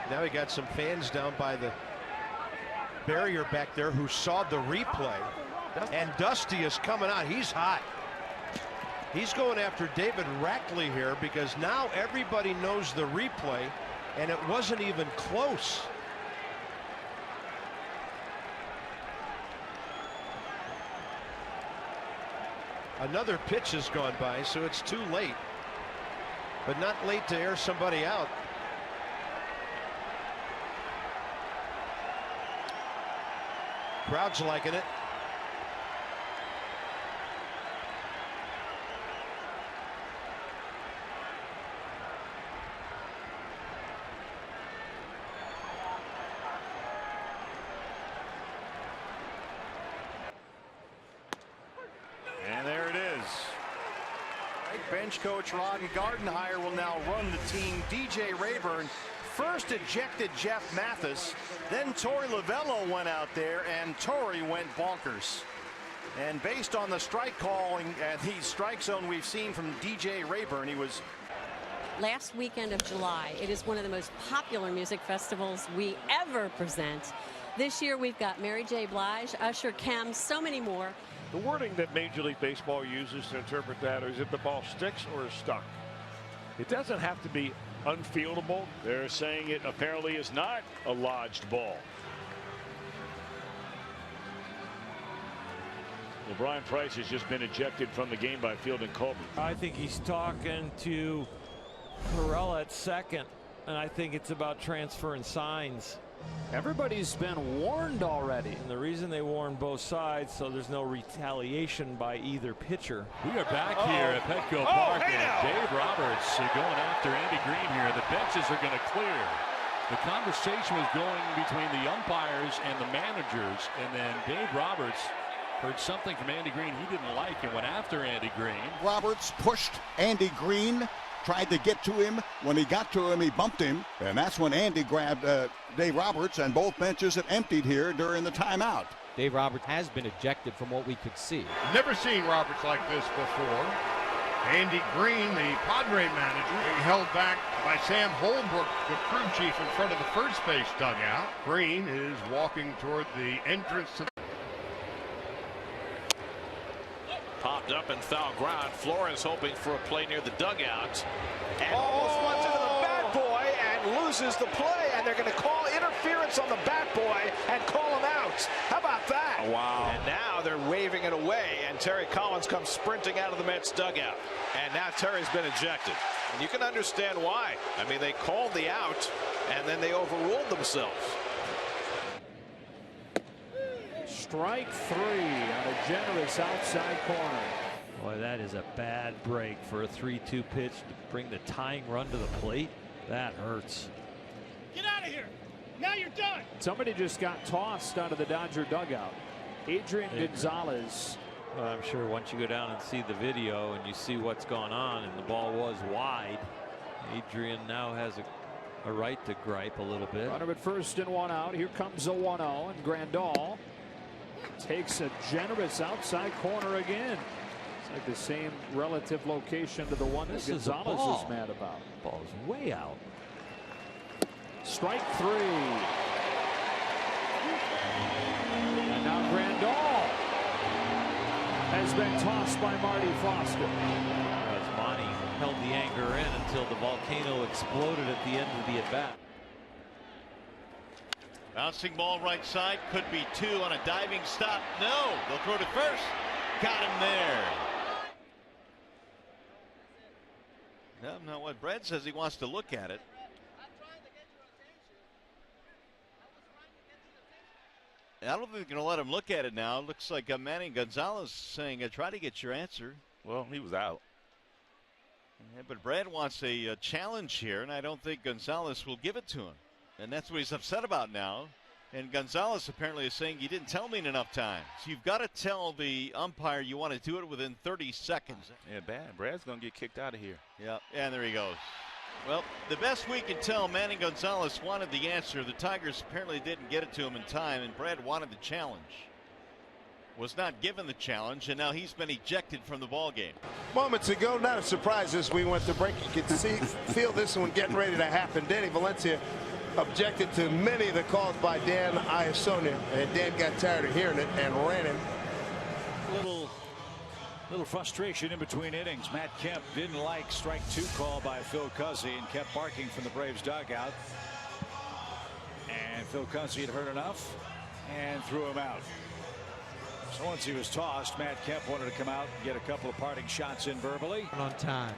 Now we got some fans down by the barrier back there who saw the replay. And Dusty is coming out. He's hot. He's going after David Rackley here because now everybody knows the replay, and it wasn't even close. Another pitch has gone by, so it's too late, but not late to air somebody out. Crowd's liking it. And there it is. Bench coach Ron Gardenhire will now run the team. DJ Rayburn first ejected Jeff Mathis, then Torey Lovello went out there, and Torey went bonkers. And based on the strike calling and the strike zone we've seen from DJ Rayburn, he was. Last weekend of July, it is one of the most popular music festivals we ever present. This year we've got Mary J. Blige, Usher, Kem, so many more. The wording that Major League Baseball uses to interpret that is if the ball sticks or is stuck. It doesn't have to be unfieldable. They're saying it apparently is not a lodged ball. Well, Brian Price has just been ejected from the game by Field and Colby. I think he's talking to Perella at second, and I think it's about transferring signs. Everybody's been warned already. And the reason they warn both sides so there's no retaliation by either pitcher. We are back here at Petco Park, and Dave Roberts going after Andy Green here. The benches are going to clear. The conversation was going between the umpires and the managers, and then Dave Roberts heard something from Andy Green he didn't like and went after Andy Green. Roberts pushed Andy Green, tried to get to him. When he got to him, he bumped him, and that's when Andy grabbed Dave Roberts, and both benches have emptied here during the timeout. Dave Roberts has been ejected from what we could see. Never seen Roberts like this before. Andy Green, the Padre manager, held back by Sam Holbrook, the crew chief, in front of the first base dugout. Green is walking toward the entrance to popped up in foul ground. Flores hoping for a play near the dugout. And almost runs into the bat boy and loses the play. And they're going to call interference on the bat boy and call him out. How about that? Oh, wow. And now they're waving it away. And Terry Collins comes sprinting out of the Mets dugout. And now Terry's been ejected. And you can understand why. I mean, they called the out and then they overruled themselves. Strike three on a generous outside corner. Boy, that is a bad break for a 3-2 pitch to bring the tying run to the plate. That hurts. Get out of here. Now you're done. Somebody just got tossed out of the Dodger dugout. Adrian Gonzalez. Well, I'm sure once you go down and see the video and you see what's gone on and the ball was wide, Adrian now has a right to gripe a little bit. Runner at first and one out. Here comes a 1-0, and Grandal takes a generous outside corner again. It's like the same relative location to the one that Gonzalez is mad about. Ball's way out. Strike three. And now Grandal has been tossed by Marty Foster. As Monty held the anger in until the volcano exploded at the end of the at-bat. Bouncing ball right side, could be two on a diving stop. No, they'll throw to first. Got him there. Now what Brad says, he wants to look at it. I don't think they're going to let him look at it now. It looks like Manny Gonzalez saying, try to get your answer. Well, he was out. Yeah, but Brad wants a challenge here, and I don't think Gonzalez will give it to him. And that's what he's upset about now. And Gonzalez apparently is saying, you didn't tell me in enough time. So you've got to tell the umpire you want to do it within 30 seconds. Yeah, bad. Brad's going to get kicked out of here. Yeah, and there he goes. Well, the best we can tell, Manny Gonzalez wanted the answer. The Tigers apparently didn't get it to him in time, and Brad wanted the challenge. Was not given the challenge, and now he's been ejected from the ball game. Moments ago, not a surprise as we went to break. You could feel this one getting ready to happen. Danny Valencia objected to many of the calls by Dan Iassogna, and Dan got tired of hearing it and ran him. Little frustration in between innings. Matt Kemp didn't like strike 2 call by Phil Cuzzi and kept barking from the Braves dugout. And Phil Cuzzi had heard enough and threw him out. So once he was tossed, Matt Kemp wanted to come out and get a couple of parting shots in verbally. On time.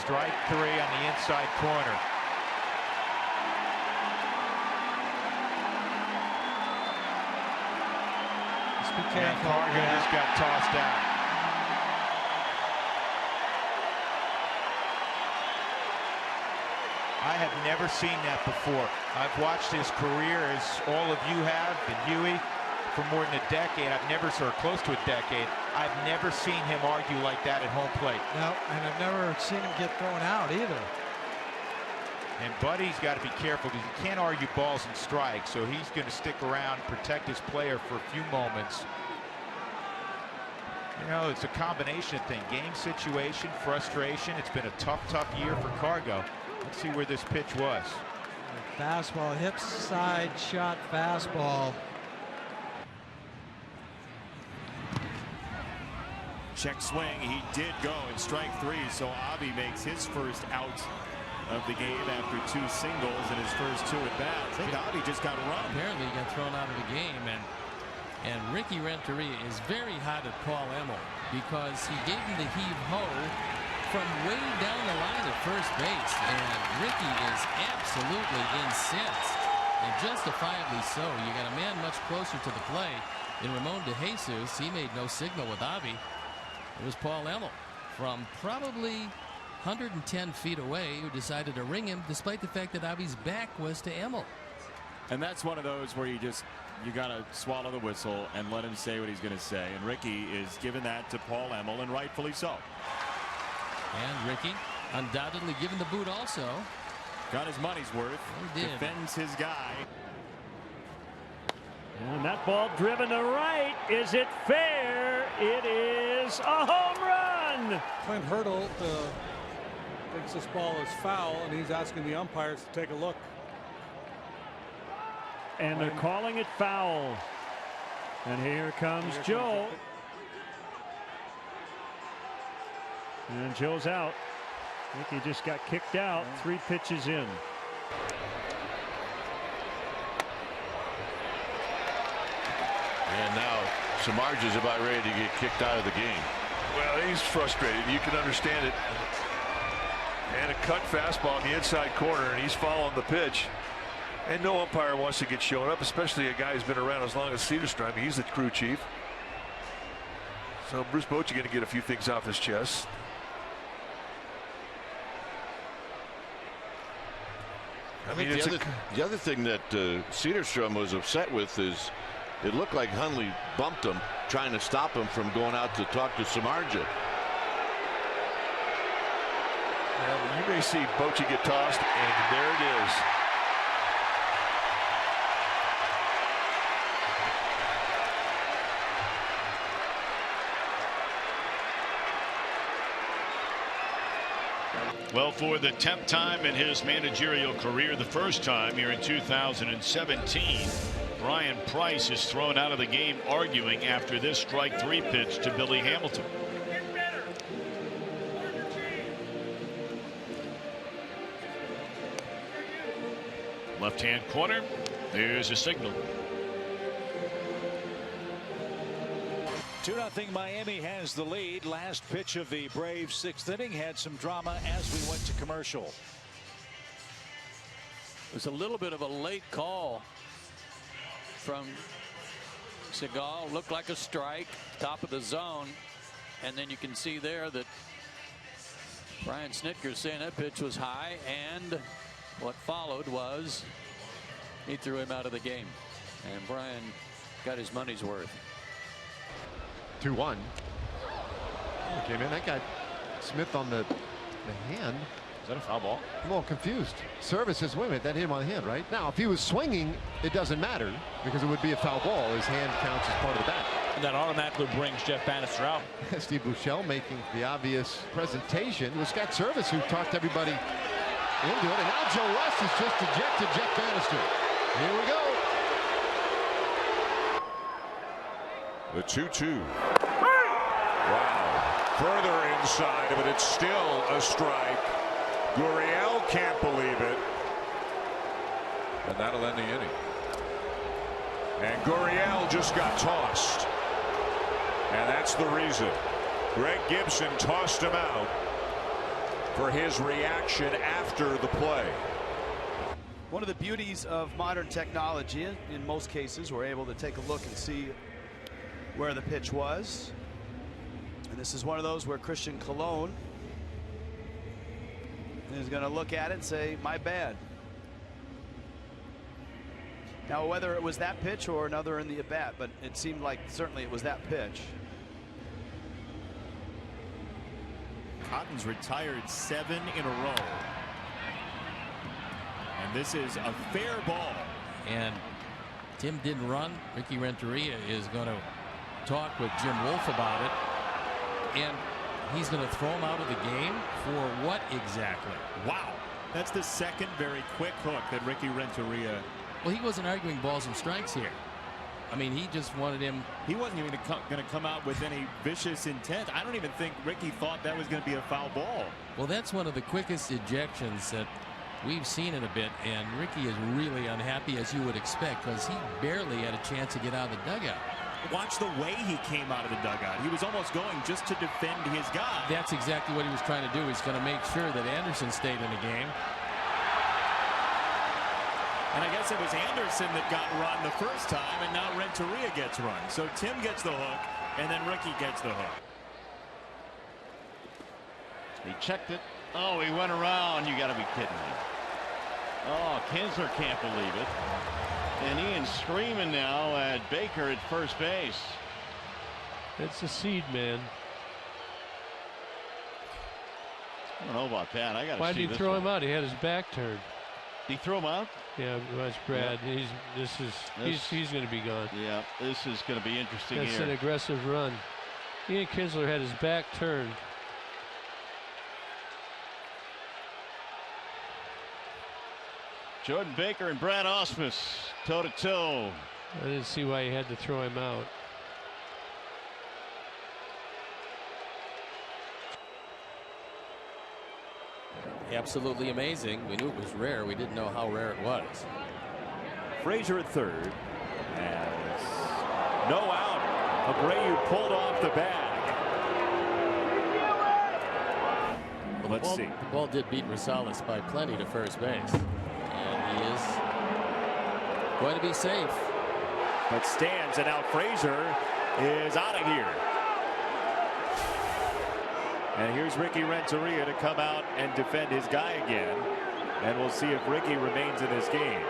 Strike 3 on the inside corner. And Cargo just got tossed out. I have never seen that before. I've watched his career, as all of you have, and Huey, for more than a decade. I've never, or close to a decade, I've never seen him argue like that at home plate. No, and I've never seen him get thrown out either. And Buddy's got to be careful because he can't argue balls and strikes, so he's going to stick around, protect his player for a few moments. You know, it's a combination of things. Game situation, frustration. It's been a tough year for Cargo. Let's see where this pitch was. Fastball, hip side shot fastball. Check swing. He did go in strike 3, so Avi makes his first out of the game after 2 singles in his first 2 at bats. I think Avi just got run. Apparently he got thrown out of the game, and Ricky Renteria is very hot at Paul Emmel because he gave him the heave-ho from way down the line at first base, and Ricky is absolutely incensed, and justifiably so. You got a man much closer to the play than Ramon De Jesus. He made no signal with Avi. It was Paul Emmel from probably 110 feet away who decided to ring him, despite the fact that Avi's back was to Emmel. And that's one of those where you gotta swallow the whistle and let him say what he's going to say. And Ricky is giving that to Paul Emmel, and rightfully so. And Ricky undoubtedly given the boot also. Got his money's worth. He did. Defends his guy. And that ball driven to right. Is it fair? It is a home run. Clint Hurdle thinks this ball is foul, and he's asking the umpires to take a look. And they're calling it foul. And here comes Joe. And Joe's out. I think he just got kicked out. 3 pitches in. And now Samardzija's about ready to get kicked out of the game. Well, he's frustrated. You can understand it. And a cut fastball on the inside corner, and he's following the pitch. And no umpire wants to get shown up, especially a guy who's been around as long as Cedarstrom. He's the crew chief. So Bruce Bochy going to get a few things off his chest. I mean, the other thing that Cedarstrom was upset with is it looked like Hundley bumped him, trying to stop him from going out to talk to Samardzija. Well, you may see Bochy get tossed, and there it is. Well, for the 10th time in his managerial career, the first time here in 2017, Brian Price is thrown out of the game arguing after this strike 3 pitch to Billy Hamilton. Left-hand corner. There's a signal. 2-0 Miami has the lead. Last pitch of the Braves 6th inning had some drama as we went to commercial. It was a little bit of a late call from Seagal. Looked like a strike, top of the zone, and then you can see there that Brian Snitker's saying that pitch was high, and what followed was he threw him out of the game, and Brian got his money's worth. 2-1. Came in. That got Smith on the hand. Is that a foul ball? I'm a little confused. Service is women. That hit him on the hand, right? Now, if he was swinging, it doesn't matter because it would be a foul ball. His hand counts as part of the bat. And that automatically brings Jeff Bannister out. Steve Buechele making the obvious presentation. It was Scott Service who talked everybody into it, and now Joe Russ has just ejected Jeff Bannister. Here we go. The 2-2. Wow. Further inside of it, it's still a strike. Gurriel can't believe it. And that'll end the inning. And Gurriel just got tossed. And that's the reason. Greg Gibson tossed him out for his reaction after the play. One of the beauties of modern technology, in most cases, we're able to take a look and see where the pitch was. And this is one of those where Christian Colon is going to look at it and say, my bad. Now, whether it was that pitch or another in the at-bat, but it seemed like certainly it was that pitch. Cotton's retired 7 in a row. And this is a fair ball. And Tim didn't run. Ricky Renteria is going to talk with Jim Wolf about it. And he's going to throw him out of the game for what exactly? Wow. That's the second very quick hook that Ricky Renteria. Well, he wasn't arguing balls and strikes here. I mean, he just wanted him. He wasn't even going to come out with any vicious intent. I don't even think Ricky thought that was going to be a foul ball. Well, that's one of the quickest ejections that we've seen in a bit. And Ricky is really unhappy, as you would expect, because he barely had a chance to get out of the dugout. Watch the way he came out of the dugout. He was almost going just to defend his guy. That's exactly what he was trying to do. He's going to make sure that Anderson stayed in the game. And I guess it was Anderson that got run the first time, and now Renteria gets run. So Tim gets the hook, and then Ricky gets the hook. He checked it. Oh, he went around. You got to be kidding me. Oh, Kinsler can't believe it. And Ian's screaming now at Baker at first base. That's a seed, man. I don't know about that. I got to see. Why did he throw him out? He had his back turned. Did he throw him out? Yeah, watch Brad. Yep. He's going to be gone. Yeah, this is going to be interesting. That's here. An aggressive run. Ian Kinsler had his back turned. Jordan Baker and Brad Ausmus toe-to-toe. I didn't see why he had to throw him out. Absolutely amazing. We knew it was rare. We didn't know how rare it was. Frazier at third. As no out. Abreu pulled off the bag. Well, let's see. The ball did beat Rosales by plenty to first base. And he is going to be safe. But stands, and now Frazier is out of here. And here's Ricky Renteria to come out and defend his guy again. And we'll see if Ricky remains in this game.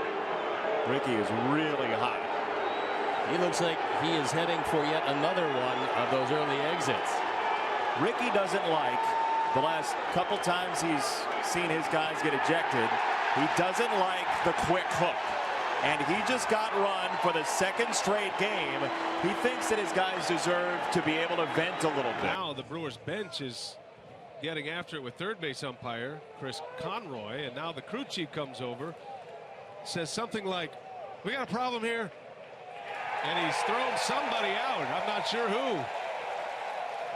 Ricky is really hot. He looks like he is heading for yet another one of those early exits. Ricky doesn't like the last couple times he's seen his guys get ejected. He doesn't like the quick hook. And he just got run for the second straight game. He thinks that his guys deserve to be able to vent a little bit. Now the Brewers bench is getting after it with third base umpire Chris Conroy, and now the crew chief comes over, says something like, "We got a problem here," and he's thrown somebody out. I'm not sure who,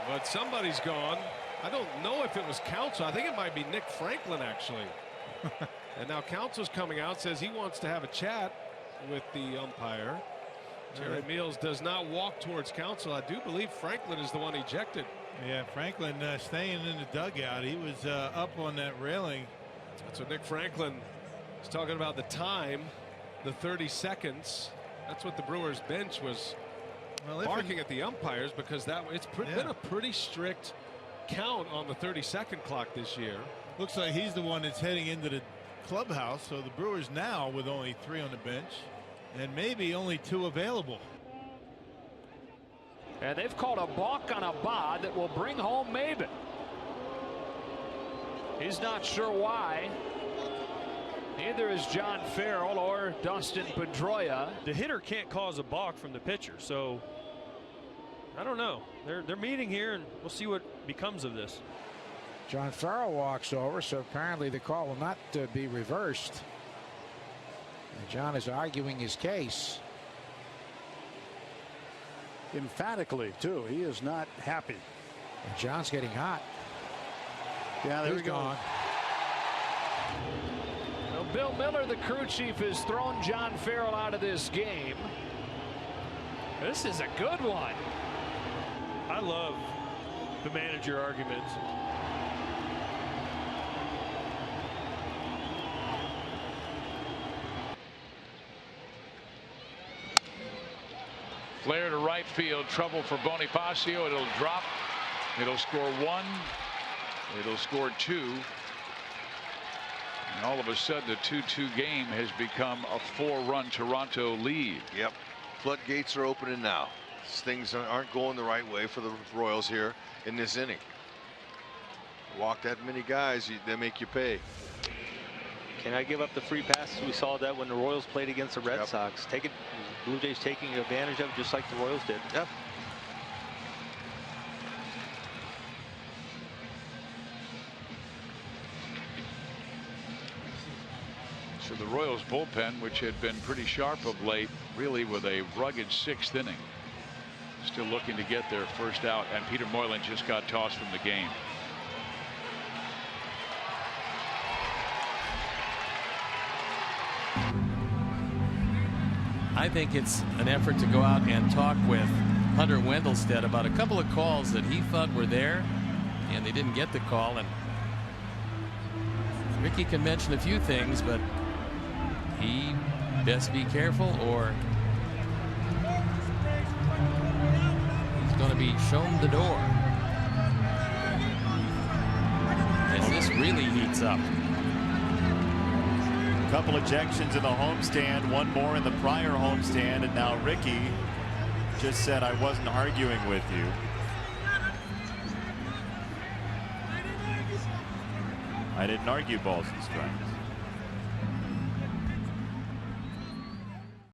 but somebody's gone. I don't know if it was Counsell. I think it might be Nick Franklin, actually. And now Counsell's coming out, says he wants to have a chat with the umpire. Jerry Meals does not walk towards Counsell. I do believe Franklin is the one ejected. Yeah, Franklin staying in the dugout. He was up on that railing. That's what Nick Franklin is talking about, the time, the 30 seconds. That's what the Brewers bench was barking at the umpires, because it's been a pretty strict count on the 30-second clock this year. Looks like he's the one that's heading into the clubhouse. So the Brewers now with only 3 on the bench and maybe only 2 available. And they've called a balk on Abad that will bring home Maben. He's not sure why. Neither is John Farrell or Dustin Pedroia. The hitter can't cause a balk from the pitcher, so I don't know. They're meeting here, and we'll see what becomes of this. John Farrell walks over, so apparently the call will not be reversed. And John is arguing his case. Emphatically, too. He is not happy. And John's getting hot. Yeah, there we go. Gone. Well, Bill Miller, the crew chief, has thrown John Farrell out of this game. This is a good one. I love the manager arguments. Flare to right field, trouble for Bonifacio. It'll drop. It'll score 1. It'll score 2. And all of a sudden, the 2-2 game has become a 4-run Toronto lead. Yep. Floodgates are opening now. Things aren't going the right way for the Royals here in this inning. Walk that many guys, they make you pay. Can I give up the free passes? We saw that when the Royals played against the Red Sox. Take it. Blue Jays taking advantage of it just like the Royals did. Yep. So the Royals bullpen, which had been pretty sharp of late, really with a rugged 6th inning, still looking to get their first out, and Peter Moylan just got tossed from the game. I think it's an effort to go out and talk with Hunter Wendelstedt about a couple of calls that he thought were there, and they didn't get the call. And Ricky can mention a few things, but he best be careful, or he's going to be shown the door. And this really heats up. A couple ejections in the homestand, one more in the prior homestand, and now Ricky just said, I wasn't arguing with you. I didn't argue balls and strikes.